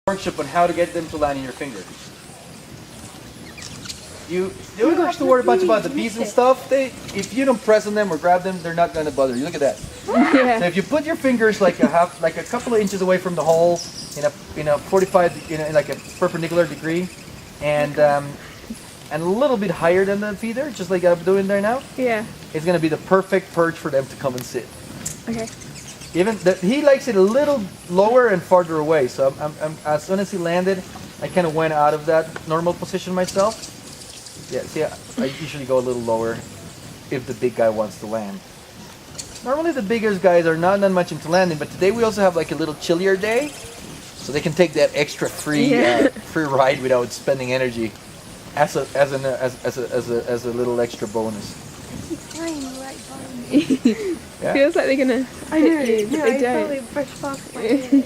Workshop on how to get them to land in your finger. You don't have to worry much about the bees and stuff. If you don't press on them or grab them, they're not going to bother you. Look at that. Yeah. So if you put your fingers like a couple of inches away from the hole in a 45 in like a perpendicular degree, and a little bit higher than the feeder, just like I'm doing there now. Yeah. It's going to be the perfect perch for them to come and sit. Okay. He likes it a little lower and farther away. So as soon as he landed, I kind of went out of that normal position myself. Yeah, see, I usually go a little lower if the big guy wants to land. Normally the bigger guys are not that much into landing, but today we also have like a little chillier day, so they can take that extra free ride without spending energy as a little extra bonus. He's flying right by me. Yeah. Feels like they're gonna I know, hit you, but they I don't. probably brushed past my ear.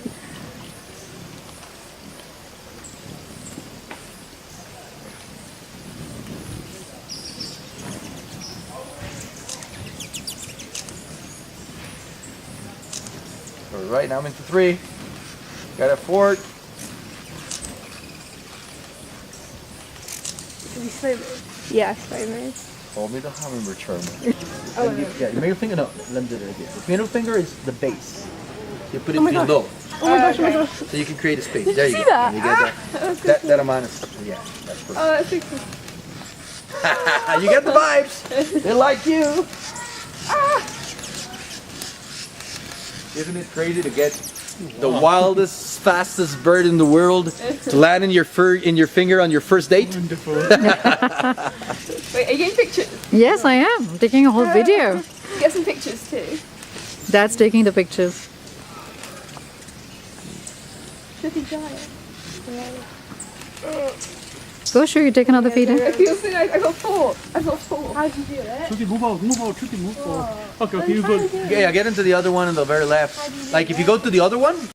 All right, now I'm into 3. Got a 4. Can we slow mo? Yeah, slow mo. Hold me the hummingbird charmer. Yeah, your middle finger, no, let me do it again. The middle finger is the base. You put it below. Oh my gosh, oh my gosh. So you can create a space. There you go. that? You get that amount of, yeah, that's perfect. Oh, that's so cool. You get the vibes. They like you. Isn't it crazy to get the wildest, fastest bird in the world to land in your finger on your first date? Wonderful. Wait, are you getting pictures? Yes, I am. I'm taking a whole video. Get some pictures too. Dad's taking the pictures. Pretty giant. Go, sure, you take another feeder. It feels so nice. I got 4. I've got 4. How'd you do it? Tricky, move out, Tricky, move out. Okay, you go. Yeah, get into the other one on the very left. Like if you go to the other one,